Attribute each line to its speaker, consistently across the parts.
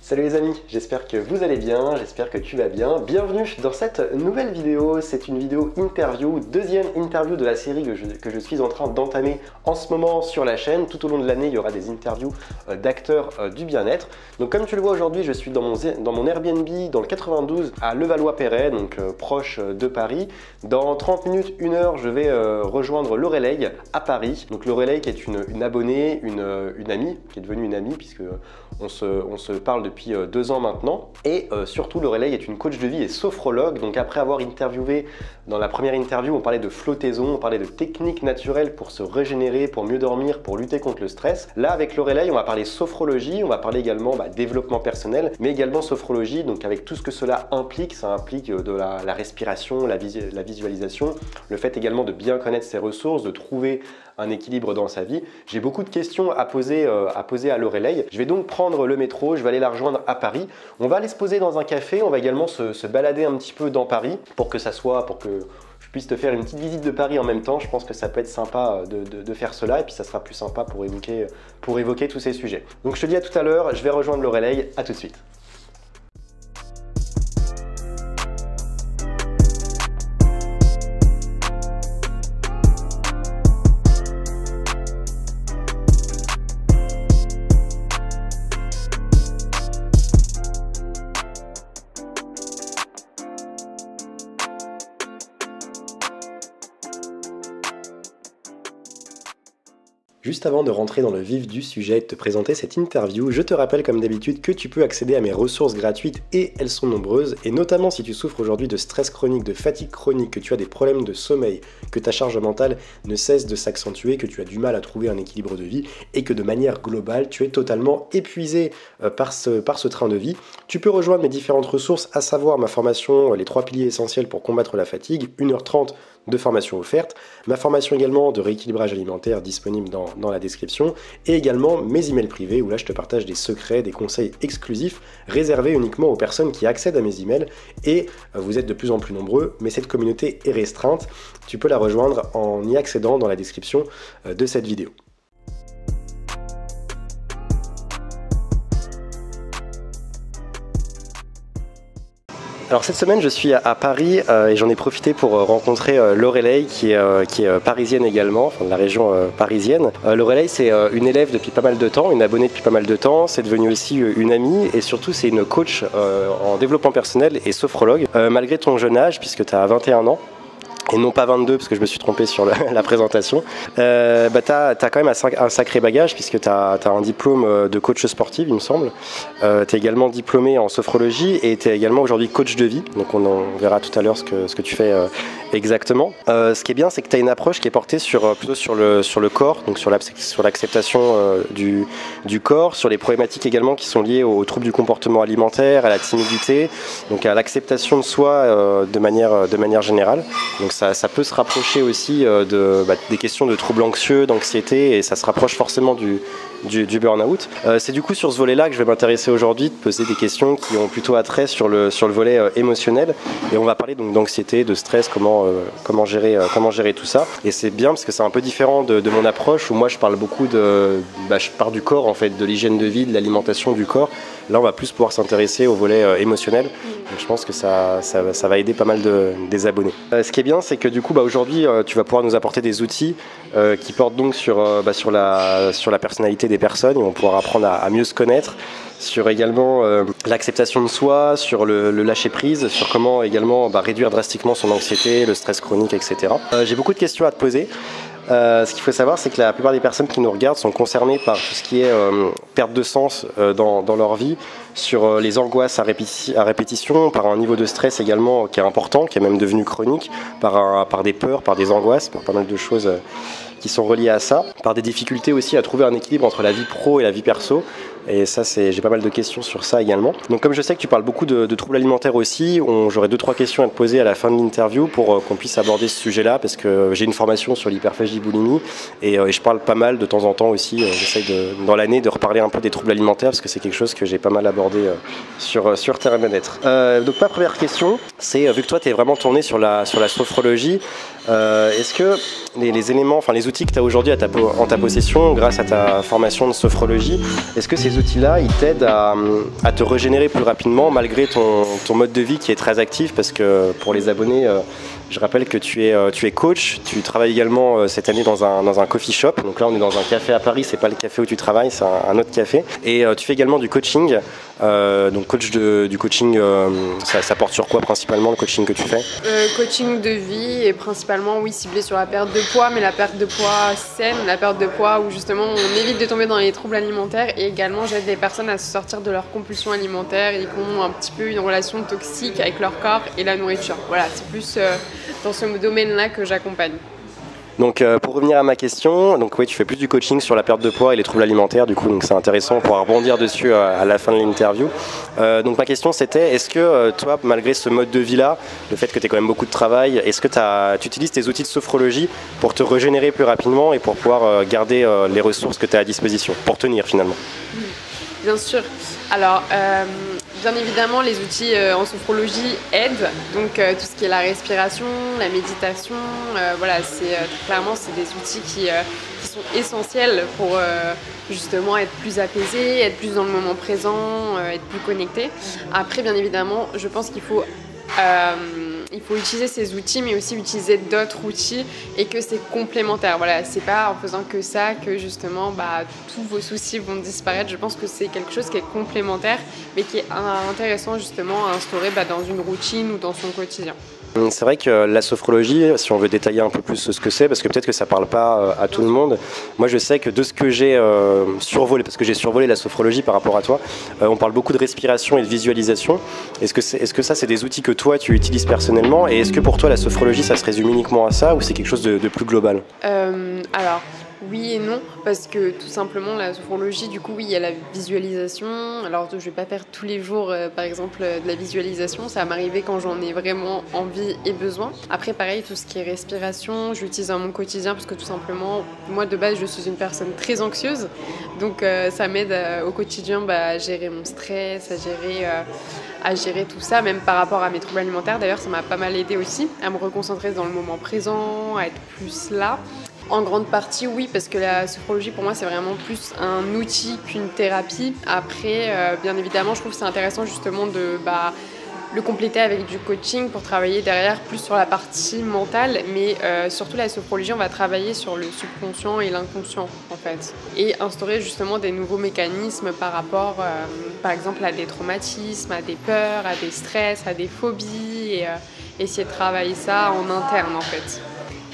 Speaker 1: Salut les amis, j'espère que vous allez bien, j'espère que tu vas bien. Bienvenue dans cette nouvelle vidéo, c'est une vidéo interview, deuxième interview de la série que je suis en train d'entamer en ce moment sur la chaîne. Tout au long de l'année, il y aura des interviews d'acteurs du bien-être. Donc comme tu le vois aujourd'hui, je suis dans mon Airbnb dans le 92 à Levallois-Perret, donc proche de Paris. Dans 30 minutes, 1 heure, je vais rejoindre Loreley à Paris. Donc Loreley qui est une abonnée, une amie, qui est devenue une amie puisque on se parle depuis 2 ans maintenant. Et surtout, Loreley est une coach de vie et sophrologue. Donc après avoir interviewé, dans la première interview, on parlait de flottaison, on parlait de techniques naturelles pour se régénérer, pour mieux dormir, pour lutter contre le stress. Là, avec Loreley, on va parler sophrologie, on va parler également développement personnel, mais également sophrologie, donc avec tout ce que cela implique. Ça implique de la respiration, la visualisation, le fait également de bien connaître ses ressources, de trouver un équilibre dans sa vie. J'ai beaucoup de questions à poser à Loreley. Je vais donc prendre le métro, je vais aller la rejoindre à Paris. On va aller se poser dans un café, on va également se balader un petit peu dans Paris pour que je puisse te faire une petite visite de Paris en même temps. Je pense que ça peut être sympa de faire cela et puis ça sera plus sympa pour évoquer tous ces sujets. Donc je te dis à tout à l'heure, je vais rejoindre Loreley, à tout de suite. Juste avant de rentrer dans le vif du sujet et de te présenter cette interview, je te rappelle comme d'habitude que tu peux accéder à mes ressources gratuites et elles sont nombreuses, et notamment si tu souffres aujourd'hui de stress chronique, de fatigue chronique, que tu as des problèmes de sommeil, que ta charge mentale ne cesse de s'accentuer, que tu as du mal à trouver un équilibre de vie et que de manière globale tu es totalement épuisé par ce train de vie. Tu peux rejoindre mes différentes ressources, à savoir ma formation les 3 piliers essentiels pour combattre la fatigue, 1h30 de formation offerte, ma formation également de rééquilibrage alimentaire disponible dans la description, et également mes emails privés où là je te partage des secrets, des conseils exclusifs réservés uniquement aux personnes qui accèdent à mes emails, et vous êtes de plus en plus nombreux, mais cette communauté est restreinte. Tu peux la rejoindre en y accédant dans la description de cette vidéo. Alors cette semaine je suis à Paris et j'en ai profité pour rencontrer Loreley qui est parisienne également, enfin de la région parisienne. Loreley c'est une élève depuis pas mal de temps, une abonnée depuis pas mal de temps, c'est devenu aussi une amie et surtout c'est une coach en développement personnel et sophrologue. Malgré ton jeune âge, puisque tu as 21 ans, et non pas 22 parce que je me suis trompé sur la présentation, t'as quand même un sacré bagage puisque t'as un diplôme de coach sportive il me semble, t'es également diplômé en sophrologie et t'es également aujourd'hui coach de vie, donc on verra tout à l'heure ce que tu fais exactement. Ce qui est bien c'est que t'as une approche qui est portée plutôt sur le corps, donc sur l'acceptation du corps, sur les problématiques également qui sont liées aux troubles du comportement alimentaire, à la timidité, donc à l'acceptation de soi de manière générale. Donc ça peut se rapprocher aussi des questions de troubles anxieux, d'anxiété, et ça se rapproche forcément du burn-out. C'est du coup sur ce volet-là que je vais m'intéresser aujourd'hui, de poser des questions qui ont plutôt attrait sur le volet émotionnel, et on va parler donc d'anxiété, de stress, comment gérer tout ça. Et c'est bien parce que c'est un peu différent de mon approche où moi je parle beaucoup je pars du corps en fait, de l'hygiène de vie, de l'alimentation du corps. Là on va plus pouvoir s'intéresser au volet émotionnel, donc je pense que ça va aider pas mal des abonnés. Ce qui est bien c'est que du coup aujourd'hui tu vas pouvoir nous apporter des outils qui portent donc sur la personnalité des personnes, et on pourra apprendre à mieux se connaître, sur également l'acceptation de soi, sur le lâcher prise, sur comment également réduire drastiquement son anxiété, le stress chronique, etc. J'ai beaucoup de questions à te poser. Ce qu'il faut savoir, c'est que la plupart des personnes qui nous regardent sont concernées par tout ce qui est perte de sens dans leur vie, sur les angoisses à répétition, par un niveau de stress également qui est important, qui est même devenu chronique, par des peurs, par des angoisses, par pas mal de choses qui sont reliées à ça, par des difficultés aussi à trouver un équilibre entre la vie pro et la vie perso. Et ça, j'ai pas mal de questions sur ça également. Donc comme je sais que tu parles beaucoup de troubles alimentaires aussi, j'aurai 2-3 questions à te poser à la fin de l'interview pour qu'on puisse aborder ce sujet-là, parce que j'ai une formation sur l'hyperphagie boulimie et je parle pas mal de temps en temps aussi, j'essaye dans l'année de reparler un peu des troubles alimentaires parce que c'est quelque chose que j'ai pas mal abordé sur Terre et Bien-être. Donc ma première question, c'est, vu que toi tu es vraiment tourné sur la sophrologie, est-ce que les éléments, enfin les outils que tu as aujourd'hui en ta possession grâce à ta formation de sophrologie, est-ce que ces outils-là ils t'aident à te régénérer plus rapidement malgré ton mode de vie qui est très actif? Parce que pour les abonnés, je rappelle que tu es coach, tu travailles également cette année dans un coffee shop. Donc là on est dans un café à Paris, c'est pas le café où tu travailles, c'est un autre café. Et tu fais également du coaching. Donc du coaching, ça porte sur quoi principalement le coaching que tu fais?
Speaker 2: Coaching de vie et principalement oui ciblé sur la perte de poids, mais la perte de poids saine, la perte de poids où justement on évite de tomber dans les troubles alimentaires, et également j'aide les personnes à se sortir de leurs compulsions alimentaires et qui ont un petit peu une relation toxique avec leur corps et la nourriture. Voilà, c'est plus dans ce domaine-là que j'accompagne.
Speaker 1: Donc pour revenir à ma question, donc oui, tu fais plus du coaching sur la perte de poids et les troubles alimentaires, du coup donc c'est intéressant, on pourra rebondir dessus à la fin de l'interview. Donc ma question c'était, est-ce que toi, malgré ce mode de vie-là, le fait que tu aies quand même beaucoup de travail, est-ce que tu utilises tes outils de sophrologie pour te régénérer plus rapidement et pour pouvoir garder les ressources que tu as à disposition, pour tenir finalement?
Speaker 2: Bien sûr. Alors, bien évidemment, les outils en sophrologie aident. Donc, tout ce qui est la respiration, la méditation, voilà, clairement, c'est des outils qui sont essentiels pour justement être plus apaisé, être plus dans le moment présent, être plus connecté. Après, bien évidemment, je pense qu'il faut utiliser ces outils, mais aussi utiliser d'autres outils, et que c'est complémentaire. Voilà, c'est pas en faisant que ça que justement tous vos soucis vont disparaître. Je pense que c'est quelque chose qui est complémentaire, mais qui est intéressant justement à instaurer dans une routine ou dans son quotidien.
Speaker 1: C'est vrai que la sophrologie, si on veut détailler un peu plus ce que c'est, parce que peut-être que ça parle pas à tout le monde, moi je sais que de ce que j'ai survolé, parce que j'ai survolé la sophrologie par rapport à toi, on parle beaucoup de respiration et de visualisation. Est-ce que ça c'est des outils que toi tu utilises personnellement, et est-ce que pour toi la sophrologie ça se résume uniquement à ça, ou c'est quelque chose de plus global?
Speaker 2: Alors, oui et non, parce que tout simplement la sophrologie, du coup, oui, il y a la visualisation. Alors, je vais pas faire tous les jours, par exemple, de la visualisation. Ça va m'arriver quand j'en ai vraiment envie et besoin. Après, pareil, tout ce qui est respiration, je l'utilise dans mon quotidien parce que tout simplement, moi de base, je suis une personne très anxieuse. Donc, ça m'aide au quotidien à gérer mon stress, à gérer tout ça, même par rapport à mes troubles alimentaires. D'ailleurs, ça m'a pas mal aidé aussi à me reconcentrer dans le moment présent, à être plus là. En grande partie, oui, parce que la sophrologie, pour moi, c'est vraiment plus un outil qu'une thérapie. Après, bien évidemment, je trouve que c'est intéressant justement de le compléter avec du coaching pour travailler derrière plus sur la partie mentale. Mais surtout, la sophrologie, on va travailler sur le subconscient et l'inconscient, en fait. Et instaurer justement des nouveaux mécanismes par rapport, par exemple, à des traumatismes, à des peurs, à des stress, à des phobies, et essayer de travailler ça en interne, en fait.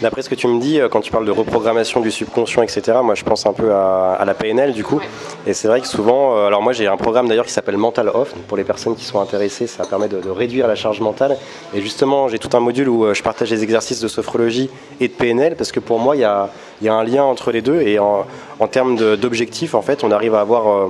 Speaker 1: D'après ce que tu me dis, quand tu parles de reprogrammation du subconscient, etc., moi je pense un peu à la PNL du coup. Ouais. Et c'est vrai que souvent, alors moi j'ai un programme d'ailleurs qui s'appelle Mental Off. Pour les personnes qui sont intéressées, ça permet de réduire la charge mentale. Et justement, j'ai tout un module où je partage des exercices de sophrologie et de PNL, parce que pour moi, il y a un lien entre les deux. Et en termes d'objectifs, en fait, on arrive à avoir,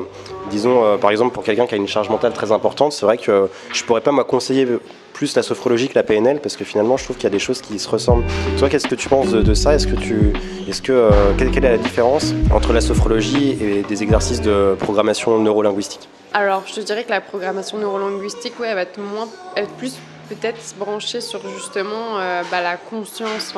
Speaker 1: disons, par exemple, pour quelqu'un qui a une charge mentale très importante, c'est vrai que je pourrais pas conseiller plus la sophrologie que la PNL, parce que finalement je trouve qu'il y a des choses qui se ressemblent. Toi, qu'est-ce que tu penses de ça? Quelle est la différence entre la sophrologie et des exercices de programmation neurolinguistique?
Speaker 2: Alors, je te dirais que la programmation neurolinguistique, elle va être plus peut-être branchée sur justement la conscience,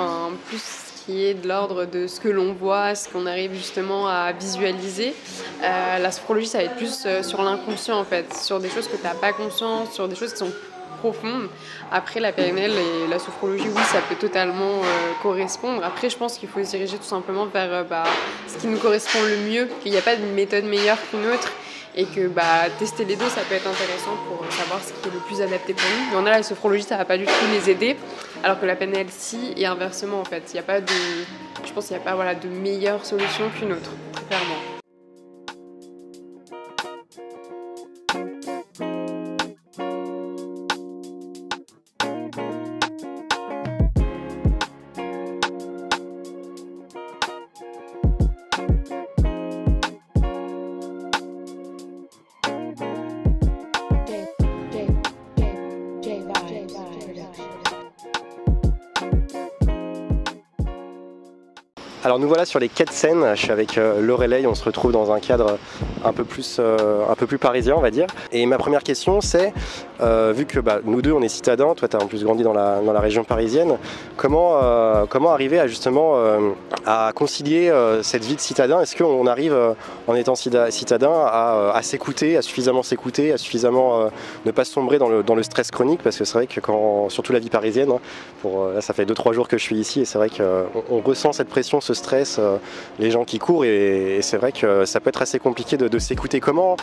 Speaker 2: plus ce qui est de l'ordre de ce que l'on voit, ce qu'on arrive justement à visualiser. La sophrologie, ça va être plus sur l'inconscient en fait, sur des choses que tu n'as pas conscience, sur des choses qui sont profonde. Après, la PNL et la sophrologie, oui, ça peut totalement correspondre. Après, je pense qu'il faut se diriger tout simplement vers ce qui nous correspond le mieux, qu'il n'y a pas de méthode meilleure qu'une autre, et que tester les deux, ça peut être intéressant pour savoir ce qui est le plus adapté pour nous. Il y en a, la sophrologie, ça ne va pas du tout les aider, alors que la PNL, si, et inversement, en fait. Je pense qu'il n'y a pas de meilleure solution qu'une autre, très clairement.
Speaker 1: Alors nous voilà sur les quais de Seine, je suis avec Loreley, on se retrouve dans un cadre un peu plus parisien on va dire. Et ma première question c'est, vu que nous deux on est citadins, toi tu as en plus grandi dans la région parisienne, comment arriver à justement à concilier cette vie de citadin? Est-ce qu'on arrive en étant citadin à s'écouter, à suffisamment s'écouter, à suffisamment ne pas sombrer dans le stress chronique? Parce que c'est vrai que surtout la vie parisienne, là, ça fait 2-3 jours que je suis ici et c'est vrai qu'on ressent cette pression, ce stress, les gens qui courent et c'est vrai que ça peut être assez compliqué de s'écouter. Comment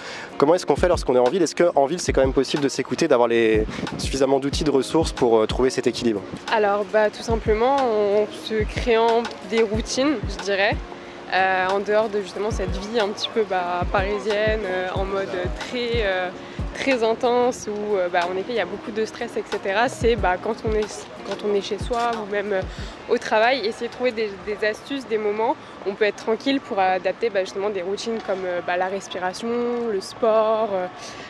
Speaker 1: est-ce qu'on fait lorsqu'on est en ville? Est-ce qu'en ville c'est quand même possible de s'écouter, d'avoir suffisamment d'outils, de ressources pour trouver cet équilibre?
Speaker 2: Alors tout simplement en se créant des routines, je dirais, en dehors de justement cette vie un petit peu parisienne, en mode très intense où en effet il y a beaucoup de stress, etc. C'est quand on est chez soi ou même au travail, essayer de trouver des astuces, des moments où on peut être tranquille pour adapter justement des routines comme la respiration, le sport,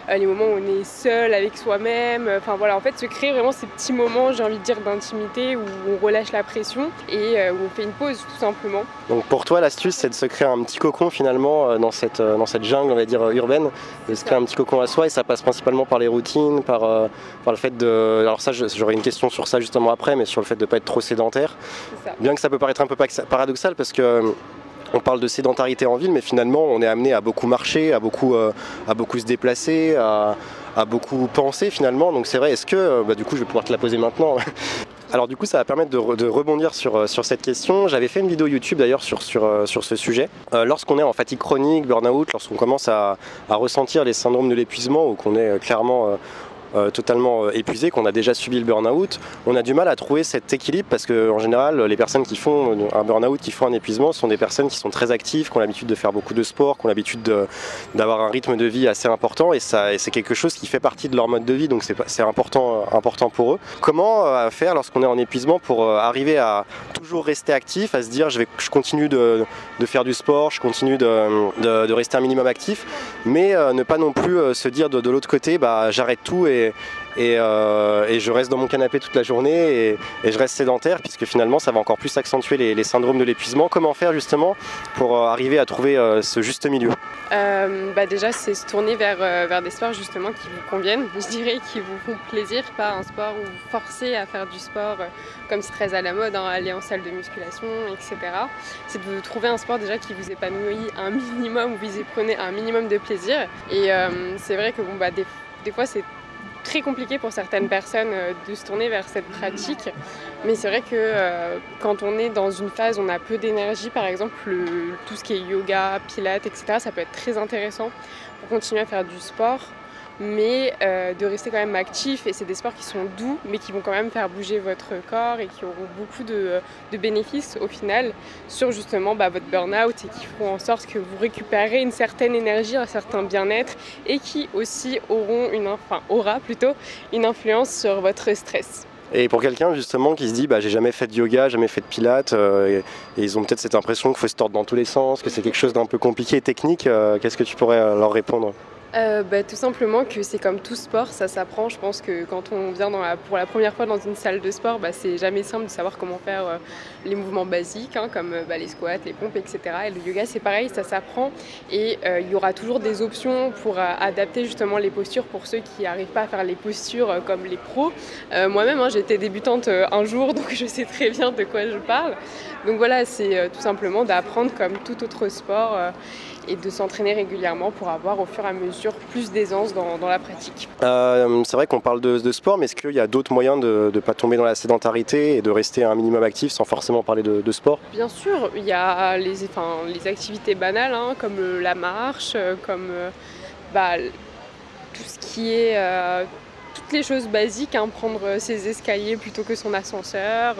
Speaker 2: les moments où on est seul avec soi-même. Enfin voilà, en fait se créer vraiment ces petits moments, j'ai envie de dire, d'intimité où on relâche la pression et où on fait une pause tout simplement.
Speaker 1: Donc pour toi l'astuce c'est de se créer un petit cocon finalement dans cette jungle on va dire urbaine, de se créer un petit cocon à soi et ça passe principalement par les routines, par le fait de... Alors ça j'aurais une question sur ça justement après, mais sur le fait de ne pas être trop sédentaire. Bien que ça peut paraître un peu paradoxal parce que on parle de sédentarité en ville, mais finalement on est amené à beaucoup marcher, à beaucoup se déplacer, à beaucoup penser finalement. Donc c'est vrai, est-ce que, du coup je vais pouvoir te la poser maintenant. Alors du coup ça va permettre de rebondir sur cette question. J'avais fait une vidéo YouTube d'ailleurs sur ce sujet. Lorsqu'on est en fatigue chronique, burn-out, lorsqu'on commence à ressentir les syndromes de l'épuisement ou qu'on est clairement totalement épuisé, qu'on a déjà subi le burn-out, on a du mal à trouver cet équilibre parce qu'en général les personnes qui font un burn-out, qui font un épuisement sont des personnes qui sont très actives, qui ont l'habitude de faire beaucoup de sport, qui ont l'habitude d'avoir un rythme de vie assez important et c'est quelque chose qui fait partie de leur mode de vie, donc c'est important pour eux. Comment faire lorsqu'on est en épuisement pour arriver à toujours rester actif, à se dire je continue de faire du sport, je continue de rester un minimum actif, mais ne pas non plus se dire de l'autre côté j'arrête tout et je reste dans mon canapé toute la journée et je reste sédentaire, puisque finalement ça va encore plus accentuer les syndromes de l'épuisement. Comment faire justement pour arriver à trouver ce juste milieu?
Speaker 2: Déjà c'est se tourner vers des sports justement qui vous conviennent, je dirais, qui vous font plaisir, pas un sport où vous forcez à faire du sport comme c'est très à la mode, aller en salle de musculation, etc. C'est de trouver un sport déjà qui vous épanouit un minimum, où vous y prenez un minimum de plaisir. Et c'est vrai que des fois c'est très compliqué pour certaines personnes de se tourner vers cette pratique, mais c'est vrai que quand on est dans une phase où on a peu d'énergie, par exemple tout ce qui est yoga, pilates, etc., ça peut être très intéressant pour continuer à faire du sport, mais de rester quand même actif, et c'est des sports qui sont doux mais qui vont quand même faire bouger votre corps et qui auront beaucoup de bénéfices au final sur justement votre burn-out et qui feront en sorte que vous récupérez une certaine énergie, un certain bien-être et qui aussi aura une influence sur votre stress.
Speaker 1: Et pour quelqu'un justement qui se dit j'ai jamais fait de yoga, jamais fait de pilates et ils ont peut-être cette impression qu'il faut se tordre dans tous les sens, que c'est quelque chose d'un peu compliqué et technique, qu'est-ce que tu pourrais leur répondre?
Speaker 2: Tout simplement que c'est comme tout sport, ça s'apprend. Je pense que quand on vient pour la première fois dans une salle de sport, c'est jamais simple de savoir comment faire les mouvements basiques, comme les squats, les pompes, etc. Et le yoga c'est pareil, ça s'apprend et il y aura toujours des options pour adapter justement les postures pour ceux qui n'arrivent pas à faire les postures comme les pros. Moi-même j'étais débutante un jour, donc je sais très bien de quoi je parle. Donc voilà, c'est tout simplement d'apprendre comme tout autre sport et de s'entraîner régulièrement pour avoir au fur et à mesure plus d'aisance dans la pratique.
Speaker 1: C'est vrai qu'on parle de sport, mais est-ce qu'il y a d'autres moyens de ne pas tomber dans la sédentarité et de rester un minimum actif sans forcément parler de sport?
Speaker 2: Bien sûr, il y a les activités banales comme la marche, comme tout ce qui est... toutes les choses basiques, prendre ses escaliers plutôt que son ascenseur.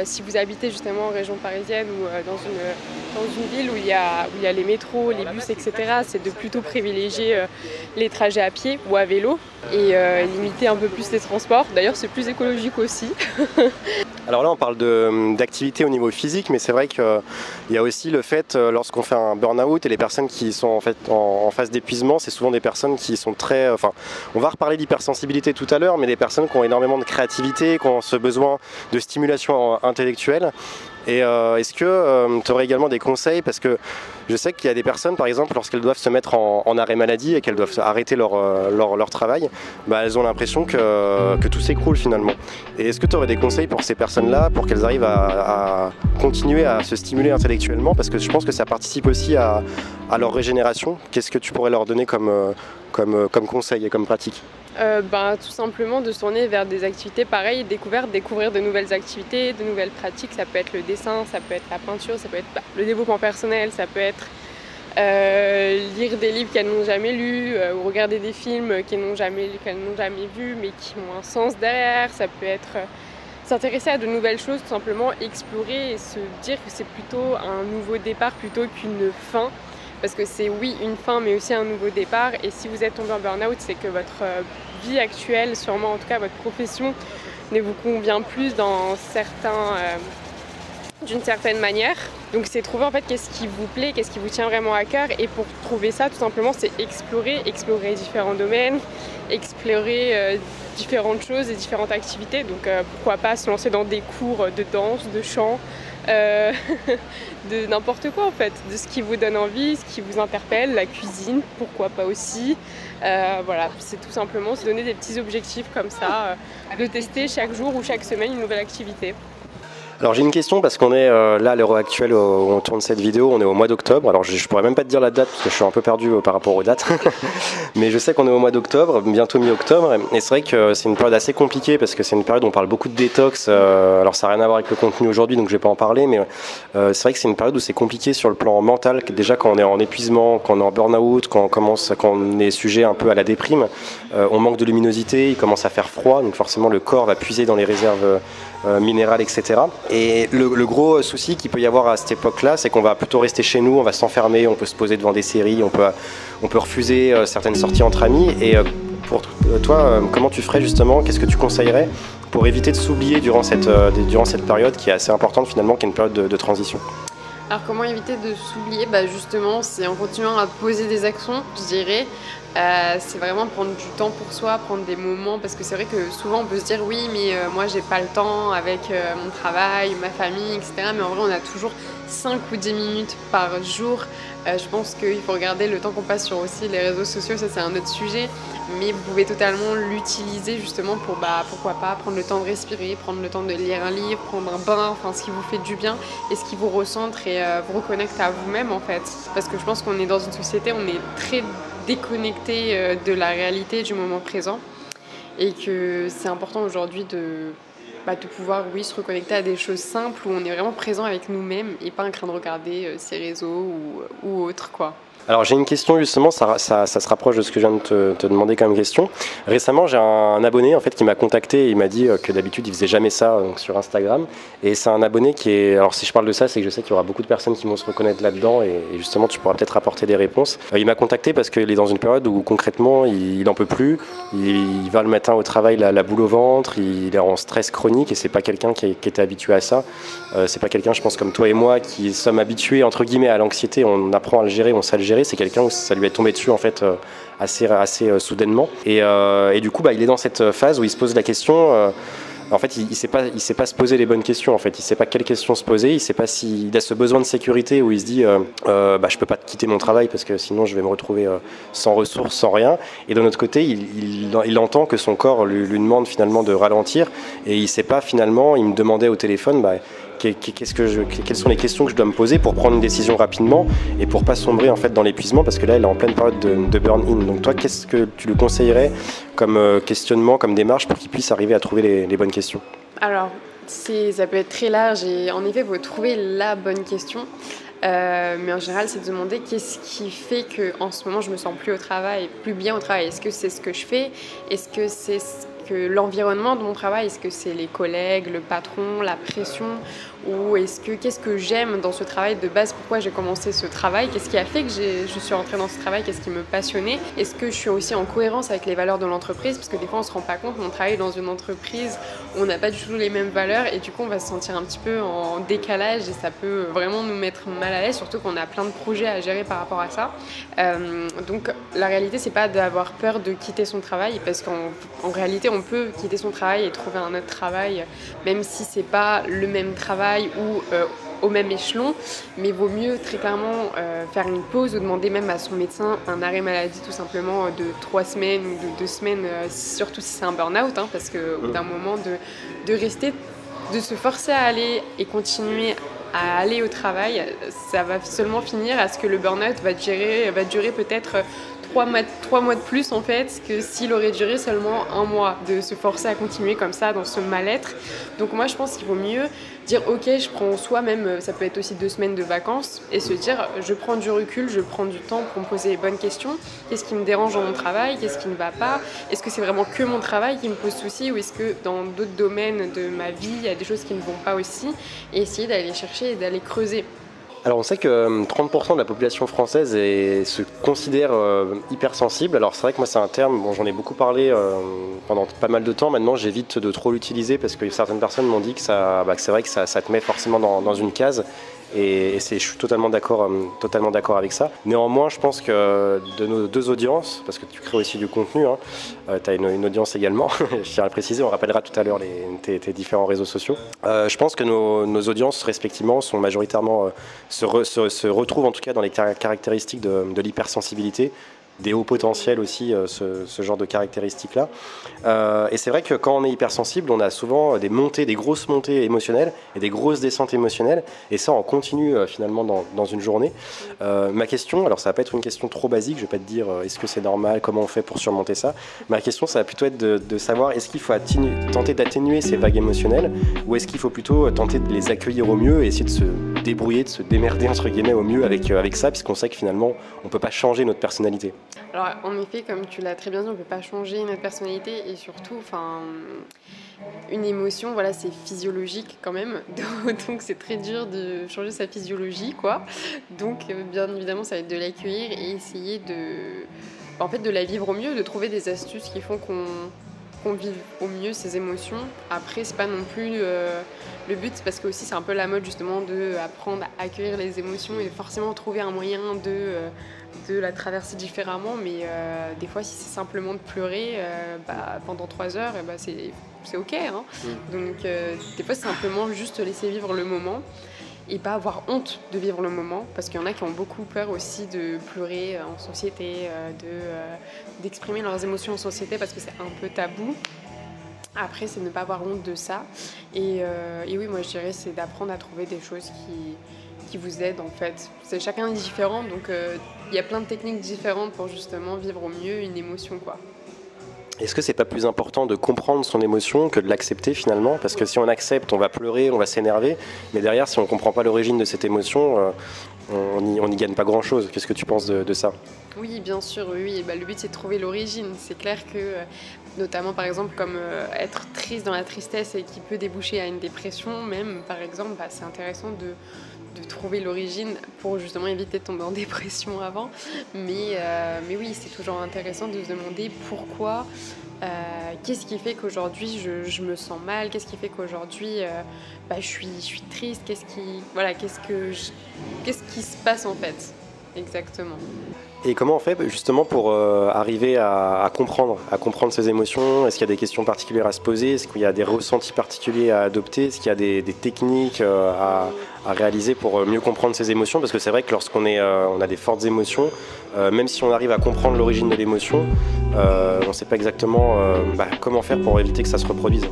Speaker 2: Si vous habitez justement en région parisienne ou dans une ville où il y a les métros, les bus, etc., c'est de plutôt privilégier les trajets à pied ou à vélo et limiter un peu plus les transports. D'ailleurs, c'est plus écologique aussi.
Speaker 1: Alors là, on parle d'activité au niveau physique, mais c'est vrai qu'il y a aussi le fait, lorsqu'on fait un burn-out et les personnes qui sont en fait en phase d'épuisement, c'est souvent des personnes qui sont très... on va reparler d'hypersensibilité flexibilité tout à l'heure, mais des personnes qui ont énormément de créativité, qui ont ce besoin de stimulation intellectuelle. Et est-ce que tu aurais également des conseils, parce que je sais qu'il y a des personnes, par exemple, lorsqu'elles doivent se mettre en arrêt maladie et qu'elles doivent arrêter leur travail, elles ont l'impression que tout s'écroule finalement. Et est-ce que tu aurais des conseils pour ces personnes-là, pour qu'elles arrivent à continuer à se stimuler intellectuellement, parce que je pense que ça participe aussi à leur régénération. Qu'est-ce que tu pourrais leur donner comme conseil et comme pratique?
Speaker 2: Tout simplement de se tourner vers des activités pareilles, découvrir de nouvelles activités, de nouvelles pratiques. Ça peut être le dessin, ça peut être la peinture, ça peut être le développement personnel, ça peut être lire des livres qu'elles n'ont jamais lus ou regarder des films qu'elles n'ont jamais vus mais qui ont un sens derrière. Ça peut être s'intéresser à de nouvelles choses, tout simplement explorer et se dire que c'est plutôt un nouveau départ plutôt qu'une fin. Parce que c'est oui une fin mais aussi un nouveau départ, et si vous êtes tombé en burn-out, c'est que votre vie actuelle, sûrement en tout cas votre profession, ne vous convient plus d'une certaine manière. Donc c'est trouver en fait qu'est-ce qui vous plaît, qu'est-ce qui vous tient vraiment à cœur, et pour trouver ça tout simplement c'est explorer différents domaines, explorer différentes choses et différentes activités. Donc pourquoi pas se lancer dans des cours de danse, de chant, de n'importe quoi en fait, de ce qui vous donne envie, ce qui vous interpelle, la cuisine, pourquoi pas aussi. Voilà, c'est tout simplement se donner des petits objectifs comme ça, de tester chaque jour ou chaque semaine une nouvelle activité.
Speaker 1: Alors j'ai une question, parce qu'on est là à l'heure actuelle où on tourne cette vidéo, on est au mois d'octobre. Alors je pourrais même pas te dire la date parce que je suis un peu perdu par rapport aux dates. Mais je sais qu'on est au mois d'octobre, bientôt mi-octobre. Et c'est vrai que c'est une période assez compliquée parce que c'est une période où on parle beaucoup de détox. Alors ça n'a rien à voir avec le contenu aujourd'hui, donc je vais pas en parler. Mais c'est vrai que c'est une période où c'est compliqué sur le plan mental. Déjà quand on est en épuisement, quand on est en burn-out, quand on est sujet un peu à la déprime, on manque de luminosité, il commence à faire froid. Donc forcément le corps va puiser dans les réserves minérales, etc. Et le gros souci qu'il peut y avoir à cette époque-là, c'est qu'on va plutôt rester chez nous, on va s'enfermer, on peut se poser devant des séries, on peut refuser certaines sorties entre amis. Et pour toi, comment tu ferais justement, qu'est-ce que tu conseillerais pour éviter de s'oublier durant cette période qui est assez importante finalement, qui est une période de transition?
Speaker 2: Alors comment éviter de s'oublier? Justement, c'est en continuant à poser des actions, je dirais. C'est vraiment prendre du temps pour soi, prendre des moments, parce que c'est vrai que souvent on peut se dire oui mais moi j'ai pas le temps avec mon travail, ma famille, etc. Mais en vrai on a toujours 5 ou 10 minutes par jour. Je pense qu'il faut regarder le temps qu'on passe sur aussi les réseaux sociaux, ça c'est un autre sujet. Mais vous pouvez totalement l'utiliser justement pour, pourquoi pas, prendre le temps de respirer, prendre le temps de lire un livre, prendre un bain, enfin ce qui vous fait du bien et ce qui vous recentre et vous reconnecte à vous-même en fait. Parce que je pense qu'on est dans une société, on est très déconnecté de la réalité du moment présent et que c'est important aujourd'hui de pouvoir se reconnecter à des choses simples où on est vraiment présent avec nous-mêmes et pas en train de regarder ces réseaux ou autres quoi.
Speaker 1: Alors j'ai une question justement, ça se rapproche de ce que je viens de te demander comme question. Récemment j'ai un abonné en fait qui m'a contacté et il m'a dit que d'habitude il faisait jamais ça donc, sur Instagram. Et c'est un abonné qui est... Alors si je parle de ça, c'est que je sais qu'il y aura beaucoup de personnes qui vont se reconnaître là-dedans et justement tu pourras peut-être apporter des réponses. Il m'a contacté parce qu'il est dans une période où concrètement il n'en peut plus. Il va le matin au travail la boule au ventre, il est en stress chronique et c'est pas quelqu'un qui était habitué à ça. C'est pas quelqu'un, je pense, comme toi et moi qui sommes habitués entre guillemets à l'anxiété, on apprend à le gérer, on sait le gérer. C'est quelqu'un où ça lui est tombé dessus en fait assez soudainement et du coup il est dans cette phase où il se pose la question. En fait, il sait pas se poser les bonnes questions. En fait, il sait pas quelles questions se poser. Il sait pas s'il a ce besoin de sécurité où il se dit, je peux pas quitter mon travail parce que sinon je vais me retrouver sans ressources, sans rien. Et d'un autre côté, il entend que son corps lui demande finalement de ralentir et il sait pas finalement. Il me demandait au téléphone, quelles sont les questions que je dois me poser pour prendre une décision rapidement et pour pas sombrer en fait dans l'épuisement parce que là, il est en pleine période de burn-in. Donc toi, qu'est-ce que tu lui conseillerais comme questionnement, comme démarche pour qu'il puisse arriver à trouver les bonnes questions?
Speaker 2: Alors, ça peut être très large et en effet, il faut trouver la bonne question. Mais en général, c'est de demander qu'est-ce qui fait qu'en ce moment, je me sens plus bien au travail. Est-ce que c'est ce que je fais? Est-ce que c'est ce que l'environnement de mon travail? Est-ce que c'est les collègues, le patron, la pression? Ou qu'est-ce que j'aime dans ce travail de base? Pourquoi j'ai commencé ce travail? Qu'est-ce qui a fait que je suis rentrée dans ce travail? Qu'est-ce qui me passionnait? Est-ce que je suis aussi en cohérence avec les valeurs de l'entreprise? Parce que des fois on se rend pas compte, mais on travaille dans une entreprise où on n'a pas du tout les mêmes valeurs et du coup on va se sentir un petit peu en décalage et ça peut vraiment nous mettre mal à l'aise, surtout qu'on a plein de projets à gérer par rapport à ça. Donc la réalité, c'est pas d'avoir peur de quitter son travail, parce qu'en réalité on peut quitter son travail et trouver un autre travail, même si c'est pas le même travail ou au même échelon, mais vaut mieux très clairement faire une pause ou demander même à son médecin un arrêt maladie tout simplement de 3 semaines ou de 2 semaines, surtout si c'est un burn-out, hein, parce qu'au bout d'un moment de rester, de se forcer à aller et continuer à aller au travail, ça va seulement finir à ce que le burn-out va durer peut-être 3 mois de plus en fait que s'il aurait duré seulement 1 mois, de se forcer à continuer comme ça dans ce mal-être. Donc moi je pense qu'il vaut mieux dire ok, je prends soi-même, ça peut être aussi 2 semaines de vacances, et se dire je prends du recul, je prends du temps pour me poser les bonnes questions. Qu'est-ce qui me dérange dans mon travail? Qu'est-ce qui ne va pas? Est-ce que c'est vraiment que mon travail qui me pose souci, ou est-ce que dans d'autres domaines de ma vie il y a des choses qui ne vont pas aussi? Et essayer d'aller chercher et d'aller creuser.
Speaker 1: Alors on sait que 30% de la population française se considère hypersensible. Alors c'est vrai que moi c'est un terme, bon, j'en ai beaucoup parlé pendant pas mal de temps. Maintenant j'évite de trop l'utiliser parce que certaines personnes m'ont dit que c'est vrai que ça te met forcément dans une case. Et je suis totalement d'accord avec ça. Néanmoins, je pense que de nos 2 audiences, parce que tu crées aussi du contenu, hein, tu as une audience également, je tiens à le préciser, on rappellera tout à l'heure tes différents réseaux sociaux. Je pense que nos audiences respectivement sont majoritairement, se retrouvent en tout cas dans les caractéristiques de l'hypersensibilité, des hauts potentiels aussi, ce genre de caractéristiques-là. Et c'est vrai que quand on est hypersensible, on a souvent des grosses montées émotionnelles et des grosses descentes émotionnelles, et ça on continue finalement dans une journée. Ma question, alors ça va pas être une question trop basique, je vais pas te dire est-ce que c'est normal, comment on fait pour surmonter ça. Ma question, ça va plutôt être de savoir est-ce qu'il faut tenter d'atténuer ces vagues émotionnelles, ou est-ce qu'il faut plutôt tenter de les accueillir au mieux et essayer de se débrouiller, de se démerder entre guillemets au mieux avec ça, puisqu'on sait que finalement on peut pas changer notre personnalité.
Speaker 2: Alors en effet, comme tu l'as très bien dit, on ne peut pas changer notre personnalité, et surtout, une émotion, voilà, c'est physiologique quand même, donc c'est très dur de changer sa physiologie, quoi. Donc bien évidemment, ça va être de l'accueillir et essayer de la vivre au mieux, de trouver des astuces qui font qu'on vive au mieux ses émotions. Après, c'est pas non plus le but, parce que aussi c'est un peu la mode justement de apprendre à accueillir les émotions et forcément trouver un moyen de la traverser différemment, mais des fois si c'est simplement de pleurer pendant 3 heures, c'est ok, hein. Donc des fois c'est simplement juste laisser vivre le moment et pas avoir honte de vivre le moment, parce qu'il y en a qui ont beaucoup peur aussi de pleurer en société, d'exprimer leurs émotions en société parce que c'est un peu tabou. Après, c'est ne pas avoir honte de ça, et oui, moi je dirais c'est d'apprendre à trouver des choses qui vous aident en fait. Chacun est différent, donc il y a plein de techniques différentes pour justement vivre au mieux une émotion, quoi.
Speaker 1: Est-ce que c'est pas plus important de comprendre son émotion que de l'accepter finalement? Parce que si on accepte, on va pleurer, on va s'énerver, mais derrière, si on comprend pas l'origine de cette émotion, on n'y gagne pas grand-chose. Qu'est-ce que tu penses de ça?
Speaker 2: Oui, bien sûr, oui. Le but, c'est de trouver l'origine. C'est clair que, notamment par exemple, comme être triste dans la tristesse et qui peut déboucher à une dépression même, par exemple, c'est intéressant de trouver l'origine pour justement éviter de tomber en dépression avant. Mais oui, c'est toujours intéressant de se demander pourquoi, qu'est-ce qui fait qu'aujourd'hui je me sens mal, qu'est-ce qui fait qu'aujourd'hui je suis triste, qu'est-ce qui se passe en fait exactement.
Speaker 1: Et comment on fait justement pour arriver à comprendre ces émotions? Est-ce qu'il y a des questions particulières à se poser? Est-ce qu'il y a des ressentis particuliers à adopter? Est-ce qu'il y a des techniques à réaliser pour mieux comprendre ces émotions? Parce que c'est vrai que lorsqu'on on a des fortes émotions, même si on arrive à comprendre l'origine de l'émotion, on ne sait pas exactement comment faire pour éviter que ça se reproduise.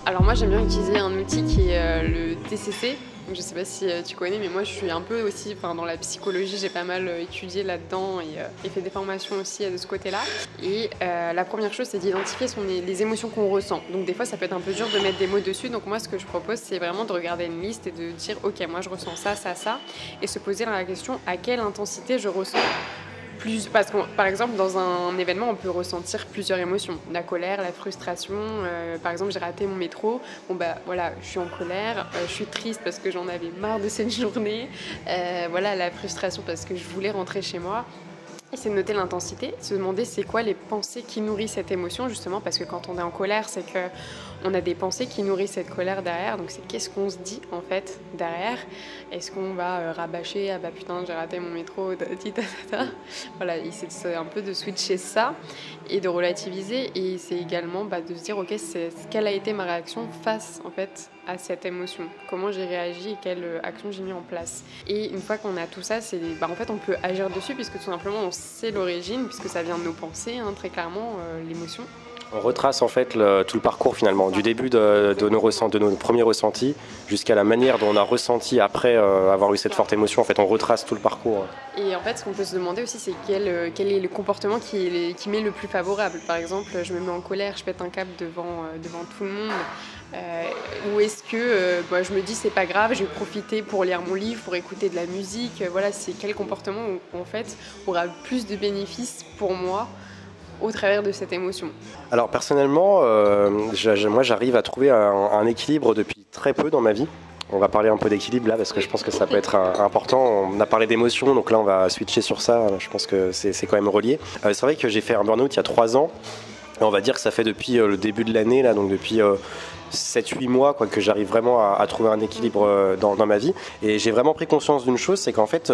Speaker 2: Alors moi j'aime bien utiliser un outil qui est le TCC. Je ne sais pas si tu connais, mais moi je suis un peu aussi dans la psychologie, j'ai pas mal étudié là-dedans et fait des formations aussi de ce côté-là. Et la première chose, c'est d'identifier les émotions qu'on ressent. Donc des fois ça peut être un peu dur de mettre des mots dessus, donc moi ce que je propose c'est vraiment de regarder une liste et de dire ok, moi je ressens ça, ça, ça, et se poser la question à quelle intensité je ressens parce que, par exemple, dans un événement, on peut ressentir plusieurs émotions. La colère, la frustration. Par exemple, j'ai raté mon métro. Bon, bah voilà, je suis en colère. Je suis triste parce que j'en avais marre de cette journée. Voilà, la frustration parce que je voulais rentrer chez moi. Et c'est de noter l'intensité, se demander c'est quoi les pensées qui nourrissent cette émotion, justement, parce que quand on est en colère, c'est qu'on a des pensées qui nourrissent cette colère derrière. Donc c'est qu'est-ce qu'on se dit, en fait, derrière. Est-ce qu'on va rabâcher, ah bah putain, j'ai raté mon métro, voilà, c'est un peu de switcher ça et de relativiser. Et c'est également de se dire, ok, quelle a été ma réaction face, en fait, à cette émotion, comment j'ai réagi et quelle action j'ai mis en place. Et une fois qu'on a tout ça, en fait on peut agir dessus puisque tout simplement on sait l'origine, puisque ça vient de nos pensées, très clairement, l'émotion.
Speaker 1: On retrace en fait tout le parcours finalement, du début de nos premiers ressentis jusqu'à la manière dont on a ressenti après avoir eu cette forte émotion. En fait, on retrace tout le parcours.
Speaker 2: Et en fait, ce qu'on peut se demander aussi, c'est quel est le comportement qui m'est le plus favorable. Par exemple, je me mets en colère, je pète un câble devant tout le monde. Ou est-ce que je me dis c'est pas grave, je vais profiter pour lire mon livre, pour écouter de la musique. Voilà, c'est quel comportement où en fait aura plus de bénéfices pour moi au travers de cette émotion.
Speaker 1: Alors personnellement, moi j'arrive à trouver un équilibre depuis très peu dans ma vie. On va parler un peu d'équilibre là parce que je pense que ça peut être important. On a parlé d'émotion, donc là on va switcher sur ça. Je pense que c'est quand même relié. C'est vrai que j'ai fait un burn-out il y a 3 ans. Et on va dire que ça fait depuis le début de l'année, là, donc depuis 7-8 mois que j'arrive vraiment à trouver un équilibre dans ma vie. Et j'ai vraiment pris conscience d'une chose, c'est qu'en fait,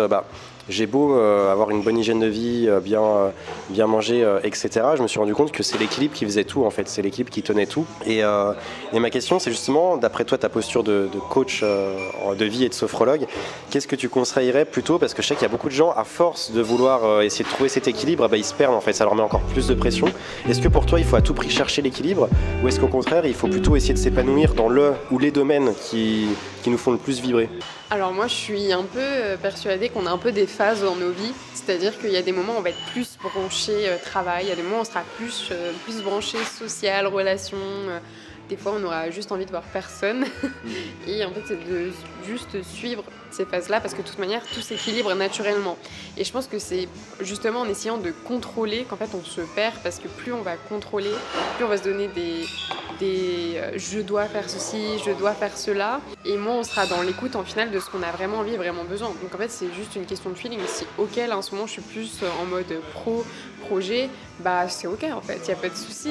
Speaker 1: j'ai beau avoir une bonne hygiène de vie, bien manger, etc. Je me suis rendu compte que c'est l'équilibre qui faisait tout, en fait. C'est l'équilibre qui tenait tout. Et ma question, c'est justement, d'après toi, ta posture de coach de vie et de sophrologue, qu'est-ce que tu conseillerais plutôt? Parce que je sais qu'il y a beaucoup de gens, à force de vouloir essayer de trouver cet équilibre, ils se perdent, en fait. Ça leur met encore plus de pression. Est-ce que pour toi, il faut à tout prix chercher l'équilibre? Ou est-ce qu'au contraire, il faut plutôt essayer de s'épanouir dans le ou les domaines qui nous font le plus vibrer?
Speaker 2: Alors moi je suis un peu persuadée qu'on a un peu des phases dans nos vies, c'est-à-dire qu'il y a des moments où on va être plus branché travail, il y a des moments où on sera plus branché social, relation, des fois on aura juste envie de voir personne et en fait c'est de juste suivre ces phases-là parce que de toute manière tout s'équilibre naturellement et je pense que c'est justement en essayant de contrôler qu'en fait on se perd parce que plus on va contrôler, plus on va se donner des je dois faire ceci, je dois faire cela et moins on sera dans l'écoute en final de ce qu'on a vraiment envie, vraiment besoin. Donc en fait c'est juste une question de feeling. Si ok là en ce moment je suis plus en mode projet, c'est ok en fait, il n'y a pas de souci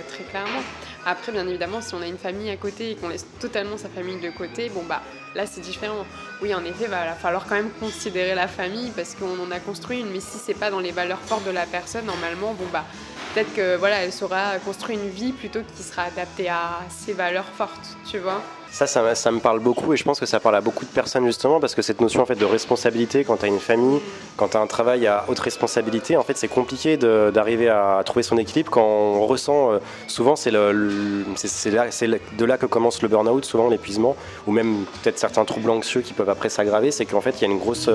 Speaker 2: très clairement. Après bien évidemment si on a une famille à côté et qu'on laisse totalement sa famille de côté, là c'est différent. Oui en effet il va falloir quand même considérer la famille parce qu'on en a construit une, mais si c'est pas dans les valeurs fortes de la personne normalement peut-être que elle saura construire une vie plutôt qui sera adaptée à ses valeurs fortes, tu vois.
Speaker 1: Ça me parle beaucoup et je pense que ça parle à beaucoup de personnes justement parce que cette notion en fait de responsabilité quand tu as une famille, quand tu as un travail à haute responsabilité, en fait c'est compliqué d'arriver à trouver son équilibre quand on ressent souvent c'est de là que commence le burn-out, souvent l'épuisement ou même peut-être certains troubles anxieux qui peuvent après s'aggraver, c'est qu'en fait il y a une grosse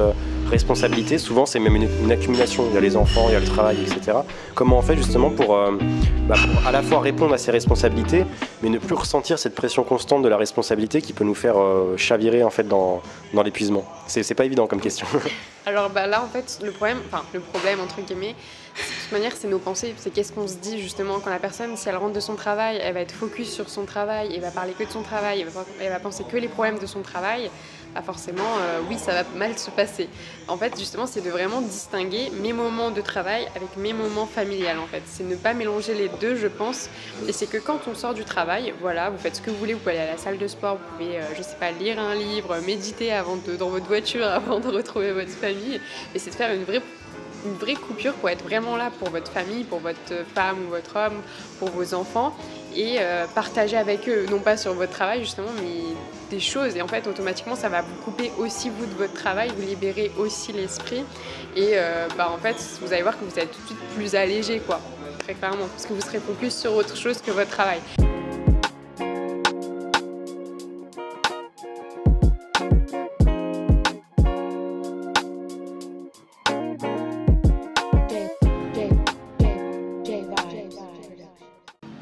Speaker 1: responsabilité, souvent c'est même une accumulation, il y a les enfants, il y a le travail, etc. Comment on fait justement pour à la fois répondre à ces responsabilités mais ne plus ressentir cette pression constante de la responsabilité qui peut nous faire chavirer en fait dans l'épuisement. C'est pas évident comme question.
Speaker 2: Alors là en fait le problème entre guillemets, de toute manière c'est nos pensées, c'est qu'est-ce qu'on se dit justement quand la personne si elle rentre de son travail, elle va être focus sur son travail, elle va parler que de son travail, elle va penser que les problèmes de son travail, forcément oui ça va mal se passer. En fait justement c'est de vraiment distinguer mes moments de travail avec mes moments familiales en fait, c'est ne pas mélanger les deux je pense, et c'est que quand on sort du travail, voilà, vous faites ce que vous voulez, vous pouvez aller à la salle de sport, vous pouvez je sais pas lire un livre, méditer dans votre voiture avant de retrouver votre famille, et c'est de faire une vraie coupure pour être vraiment là pour votre famille, pour votre femme ou votre homme, pour vos enfants et partager avec eux, non pas sur votre travail justement, mais des choses. Et en fait, automatiquement, ça va vous couper aussi vous de votre travail, vous libérer aussi l'esprit. Et en fait, vous allez voir que vous êtes tout de suite plus allégé, quoi, très clairement, parce que vous serez focus sur autre chose que votre travail.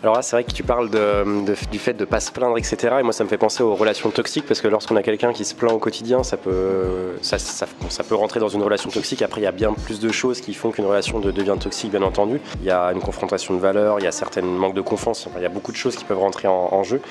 Speaker 1: Alors là, c'est vrai que tu parles du fait de ne pas se plaindre, etc. Et moi, ça me fait penser aux relations toxiques, parce que lorsqu'on a quelqu'un qui se plaint au quotidien, ça peut rentrer dans une relation toxique. Après, il y a bien plus de choses qui font qu'une relation devient toxique, bien entendu. Il y a une confrontation de valeurs, il y a certains manques de confiance, enfin, il y a beaucoup de choses qui peuvent rentrer en jeu.